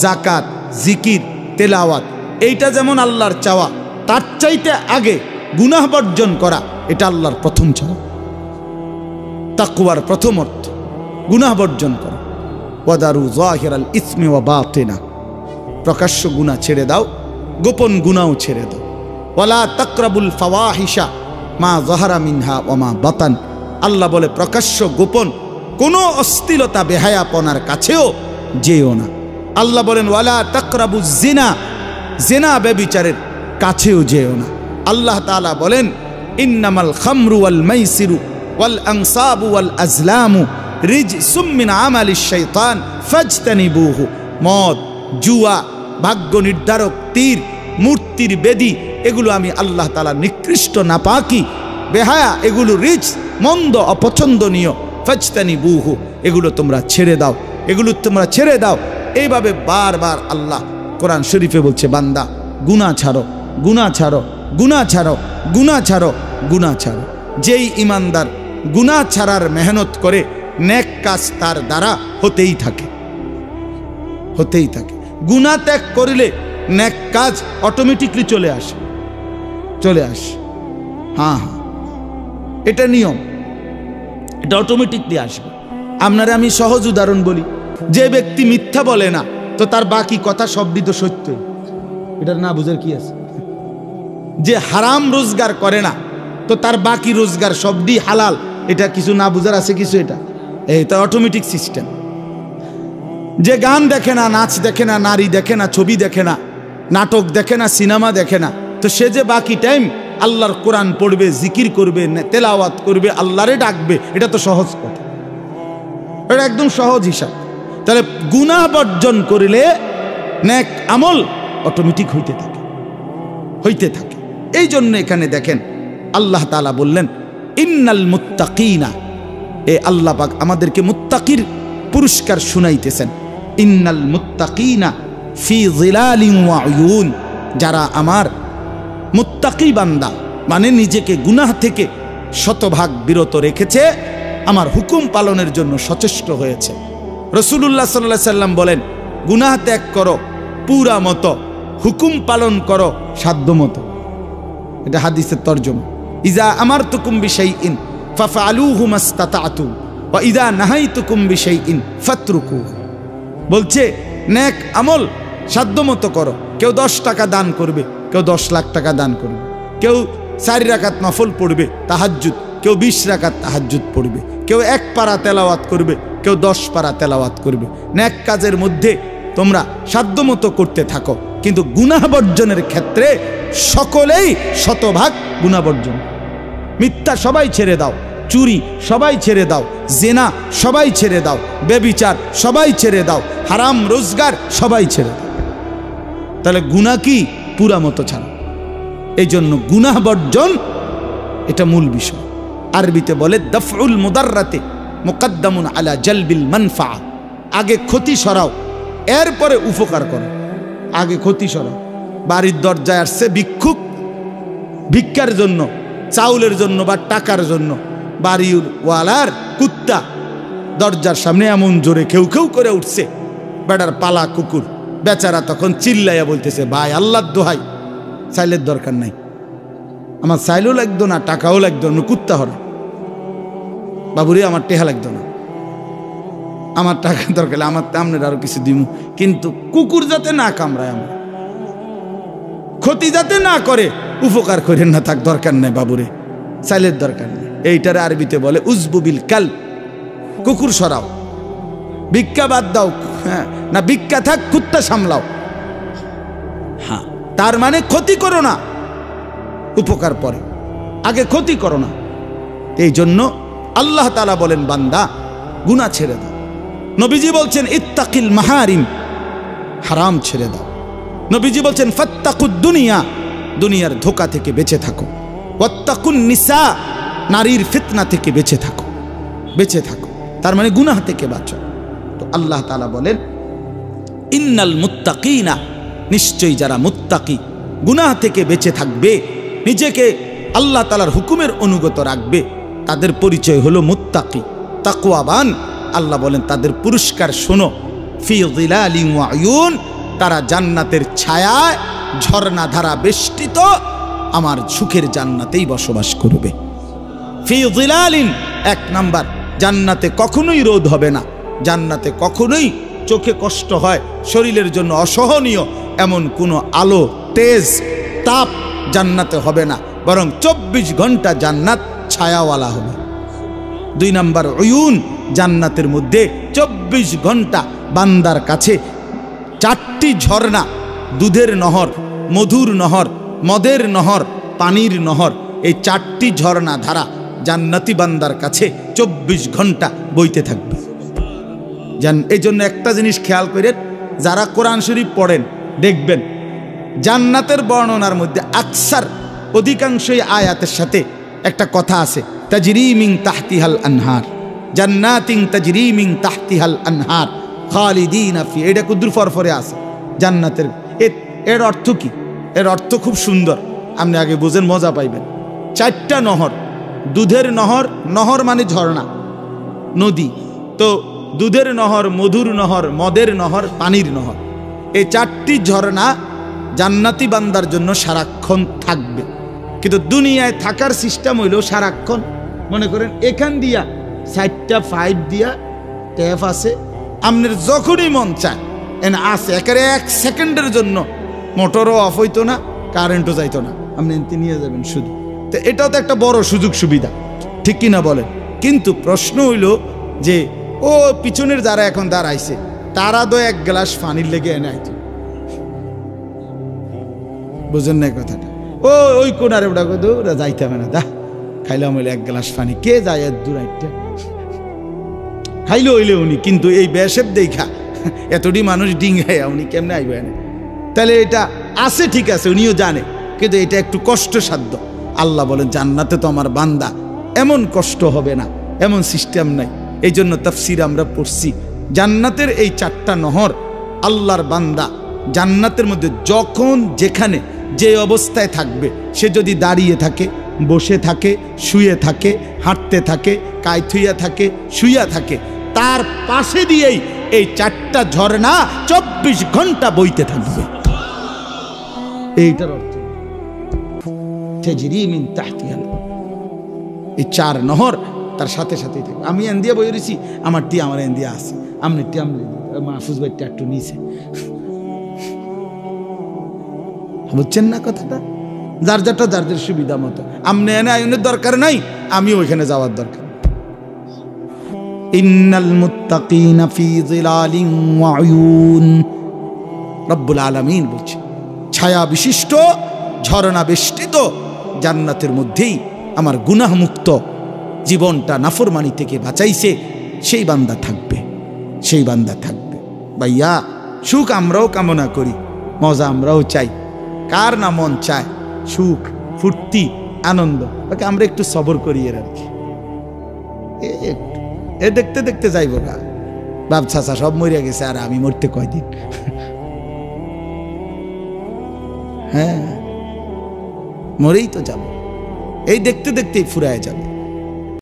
যাকাত, জিকির, তেলাওয়াত, এইটা যেমন আল্লাহর চাওয়া, তার চাইতে আগে গুনাহ বর্জন করা, এটা আল্লাহর প্রথম চাওয়া। তাকওয়ার প্রথম অর্থ গুনাহ বর্জন করা। ওয়াদারু যাহিরাল ইসমি ওয়া বাতিনা, প্রকাশ্য গুনাহ ছেড়ে দাও, গোপন গুনাহও ছেড়ে দাও। ওয়ালা তাকরাবুল ফাওয়াহিশা মা যাহারা মিনহা ওয়া মা বাতান, আল্লাহ বলে প্রকাশ্য গোপন কোনো অশ্লীলতা বেহায়াপনার কাছেও যেও না। আল্লাহ বলেন ওয়ালা তাকরাবুজ জিনা, জিনা ব্যভিচারের কাছেও যেও না। আল্লাহ তাআলা বলেন ইন্নামাল খামরু ওয়াল মাইসিরু ওয়াল আনসাবু ওয়াল আজলামু রিজসুম মিন আমালিশ শাইতান ফাজতানিবুহু। মদ, জুয়া, ভাগ্য নির্ধারক তীর, মূর্তির বেদী, এগুলো আমি আল্লাহ তাআলা নিকৃষ্ট, নাপাকি, বেহায়া, এগুলো রিজ, মন্দ, অপছন্দনীয়। ফাজতানিবুহু, এগুলো তোমরা ছেড়ে দাও, এগুলো তোমরা ছেড়ে দাও। এইভাবে বারবার আল্লাহ কোরআন শরীফে বলছে, বান্দা গুনাহ ছাড়ো, গুনাহ ছাড়ো, গুনাহ ছাড়ো, গুনাহ ছাড়ো, গুনাহ ছাড়ো। যেই ইমানদার গুনাহ ছাড়ার মেহনত করে, নেক কাজ তার দ্বারা হতেই থাকে, হতেই থাকে। গুনাহ ত্যাগ করিলে নেক কাজ অটোমেটিকলি চলে আসে, চলে আসে। হ্যাঁ হ্যাঁ, এটা নিয়ম, এটা অটোমেটিকলি আসবে। আপনারা আমি সহজ উদাহরণ বলি, যে ব্যক্তি মিথ্যা বলে না, তো তার বাকি কথা সবই তো সত্যই, এটার না বুঝার কি আছে? যে হারাম রোজগার করে না, তো তার বাকি রোজগার সবই হালাল, এটা কিছু না বুঝার আছে কিছু? এটা অটোমেটিক সিস্টেম। যে গান দেখে না, নাচ দেখে না, নারী দেখে না, ছবি দেখে না, নাটক দেখে না, সিনেমা দেখে না, তো সে যে বাকি টাইম আল্লাহর কোরআন পড়বে, জিকির করবে, তেলাওয়াত করবে, আল্লাহরে ডাকবে, এটা তো সহজ কথা, এটা একদম সহজ হিসাব। তাহলে গুনাহ বর্জন করলে নেক আমল অটোমেটিক হইতে থাকে। এই জন্য এখানে দেখেন আল্লাহ তাআলা বললেন ইন্নাল মুত্তাকিনা, এ আল্লাহ পাক আমাদেরকে মুত্তাকির পুরস্কার শুনাইতেছেন। ইন্নাল মুত্তাকিনা ফি যিলালিন ওয়া উয়ুন, যারা আমার মুত্তাকি বান্দা, মানে নিজেকে গুনাহ থেকে শতভাগ বিরত রেখেছে, আমার হুকুম পালনের জন্য সচেষ্ট হয়েছে। রাসূলুল্লাহ সাল্লাল্লাহু আলাইহি সাল্লাম বলেন, গুনাহ ত্যাগ করো পুরা মতো, হুকুম পালন করো সাধ্য মতো। এটা হাদিসের তরজমা। ইজা আমারতুকুম বিশাইইন ফাফআলুহু মাসতাতাতুম ওয়া ইজা নাহাইতুকুম বিশাইইন ফাতরুকুহু। বলছে নেক আমল সাধ্য মতো করো। কেউ 10 টাকা দান করবে, কেউ 10 লাখ টাকা দান করবে, কেউ 4 রাকাত নফল পড়বে তাহাজ্জুদ, কেউ 20 রাকাত তাহাজ্জুদ পড়বে, কেউ 1 পারা তেলাওয়াত করবে, কেউ 10 পারা তেলাওয়াত করবে। নেক কাজের মধ্যে তোমরা সাধ্যমতো করতে থাকো, কিন্তু গুনাহ বর্জনের ক্ষেত্রে সকলেই শতভাগ গুনাহ বর্জন। মিথ্যা সবাই ছেড়ে দাও, চুরি সবাই ছেড়ে দাও, জেনা সবাই ছেড়ে দাও, ব্যভিচার সবাই ছেড়ে দাও, হারাম রোজগার সবাই ছেড়ে দাও। তাহলে গুনাহ কি? পুরা মতো ছাড়ো। এই জন্য গুনাহ বর্জন এটা মূল বিষয়। আরবিতে বলে দফউল মুদাররাতে মুকদ্দামুন আলা জালবিল মানফা। আগে ক্ষতি সরাও, এরপরে উপকার করো। আগে ক্ষতি সরাও। বাড়ির দরজায় আসছে ভিক্ষুক, ভিক্ষার জন্য, চাউলের জন্য বা টাকার জন্য, বাড়িওয়ালার কুত্তা দরজার সামনে এমন জোরে খেউ খেউ করে উঠছে, বেটার পালা কুকুর, বেচারা তখন চিল্লাইয়া বলতেছে, ভাই আল্লাহর দোহাই, চাইলের দরকার নাই, আমার চাইলেও লাগতো না, টাকাও লাগতো না, কুত্তা হর বাবুরে, আমার টেহা লাগতো না, আমার টাকা দরকার, আমার আপনার আরো কিছু দিমু, কিন্তু কুকুর যাতে না কামড়ায়, আমার ক্ষতি যাতে না করে, উপকার করেন না, থাক দরকার নেই বাবুরে, চাইলের দরকার নেই। এইটারে আরবিতে বলে উজবুবিল কাল, কুকুর সরাও, ভিক্ষা বাদ দাও, হ্যাঁ না ভিক্ষা থাক, কুত্তা সামলাও। হ্যাঁ, তার মানে ক্ষতি করো না, উপকার পরে, আগে ক্ষতি করো না। এই জন্য আল্লাহ তাআলা বলেন, বান্দা গুনাহ ছেড়ে দাও। নবীজি বলছেন ইত্তাকিল মাহারিম, হারাম ছেড়ে দাও। নবীজি বলছেন ফাত্তাকুদ দুনিয়া, দুনিয়ার ধোঁকা থেকে বেঁচে থাকো। ওয়াত্তাকুন নিসা, নারীর ফিতনা থেকে বেঁচে থাকো, বেঁচে থাকো। তার মানে গুনাহ থেকে বাঁচো। তো আল্লাহ তাআলা বলেন ইন্নাল মুত্তাকিনা, নিশ্চয়ই যারা মুত্তাকি, গুনাহ থেকে বেঁচে থাকবে, নিজেকে আল্লাহ তাআলার হুকুমের অনুগত রাখবে, তাদের পরিচয় হলো মুত্তাকি, তাকওয়াবান। আল্লাহ বলেন তাদের পুরস্কার শোনো, ফি যিলালিন ওয়া উয়ুন, তারা জান্নাতের ছায়ায় ঝর্ণা ধারা বেষ্টিত আমার সুখের জান্নাতেই বসবাস করবে। ফি যিলালিন, 1 নাম্বার, জান্নাতে কখনোই রোদ হবে না, জান্নাতে কখনোই চোখে কষ্ট হয়, শরীরের জন্য অসহনীয় এমন কোনো আলো, তেজ, তাপ জান্নাতে হবে না, বরং 24 ঘন্টা জান্নাত ছায়াওয়ালা হবে। 2 নাম্বার, উয়ুন, জান্নাতের মধ্যে 24 ঘন্টা বান্দার কাছে 4টি ঝর্ণা, দুধের নহর, মধুর নহর, মদের নহর, পানির নহর, এই 4টি ঝর্ণা ধারা জান্নাতি বান্দার কাছে 24 ঘন্টা বইতে থাকবে। এই জন্য একটা জিনিস খেয়াল করেন, যারা কোরআন শরীফ পড়েন দেখবেন জান্নাতের বর্ণনার মধ্যে আকসার, অধিকাংশই আয়াতের সাথে একটা কথা আছে, তাজরি মিন তাহতিহাল আনহার, জান্নাতিন তাজরি মিন তাহতিহাল আনহার খালিদিনা ফি। এটা কুদ্দুর ফরফরে আছে জান্নাতের। এর অর্থ কি? এর অর্থ খুব সুন্দর, আপনি আগে বুঝেন, মজা পাইবেন। 4টা নহর, দুধের নহর, নহর মানে ঝর্ণা, নদী, তো দুধের নহর, মধুর নহর, মদের নহর, পানির নহর, এই 4টি ঝর্ণা জান্নাতি বান্দার জন্য সারাক্ষণ থাকবে। কিন্তু দুনিয়ায় থাকার সিস্টেম হইল সারাক্ষণ, মনে করেন এখান দিয়া 4টা পাইপ দিয়া ট্যাপ আছে, আপনার যখনই মন চায় এনে আছে, একেবারে 1 সেকেন্ডের জন্য মোটরও অফ হইতো না, কারেন্টও যাইতো না, আপনি নিয়ে যাবেন শুধু। তো এটাও তো একটা বড় সুযোগ সুবিধা, ঠিক কিনা বলেন? কিন্তু প্রশ্ন হইল যে ও পিছনের যারা এখন দাঁড়াইছে, তারা তো 1 গ্লাস পানির লেগে এনে আইতো, বুঝেন না কথাটা? ওই কোনারে ওটা ওরা যাইতে হবে না, দা খাইলাম হইলে 1 গ্লাস পানি, কে যায় এর দূর একটা খাইলে হইলে উনি, কিন্তু এই বেশেব দেখা এতটি মানুষ ডিঙ্গাইয়া উনি কেমনে আইবে না? তাহলে এটা আছে ঠিক আছে, উনিও জানে, কিন্তু এটা একটু কষ্টসাধ্য। আল্লাহ বলেন জান্নাতে তো আমার বান্দা এমন কষ্ট হবে না, এমন সিস্টেম নাই। এই জন্য তাফসীর আমরা পড়ছি, জান্নাতের এই 4টা নহর, আল্লাহর বান্দা জান্নাতের মধ্যে যখন যেখানে যে অবস্থায় থাকবে, সে যদি দাঁড়িয়ে থাকে, বসে থাকে, শুয়ে থাকে, হাঁটতে থাকে, কায়থুইয়া থাকে, শুইয়া থাকে, তার পাশে দিয়েই এই 4টা ঝর্ণা 24 ঘন্টা বইতে থাকবে। এইটার অর্থ তাজরি মিন তাহতিহাল, এই 4 নহর তার সাথে সাথেই থাকে। আমি এন্দিয়া বই রয়েছি, আমার টি আমার এন্দিয়া আছে, আমনে টি আমনে, মাহফুজ ভাইটা একটু নিচে, বুঝছেন না কথাটা? যার যারটা যার যার সুবিধা মতো, আমনে এনে আইনের দরকার নাই, আমি ওইখানে যাওয়ার দরকার। ইন্নাল মুত্তাকিনা ফি যিলালিন ওয়া উয়ুন, রব্বুল আলামিন বলছে ছায়া বিশিষ্ট ঝর্ণা বেষ্টিত জান্নাতের মধ্যেই আমার গুনাহ মুক্ত জীবনটা নাফরমানি থেকে বাঁচাইছে সেই বান্দা থাকবে, সেই বান্দা থাকবে। ভাইয়া সুখ আমরাও কামনা করি, মজা আমরাও চাই, কার না মন চায় সুখ, ফুর্তি, আনন্দ? ওকে আমরা একটু সবর করি এর আর কি, এ দেখতে দেখতে যাইব না। বাপ চাচা সব মরিয়া গেছে, আর আমি মরতে কয়দিন? হ্যাঁ, মরেই তো যাব, এই দেখতে দেখতেই ফুরায় যাবে।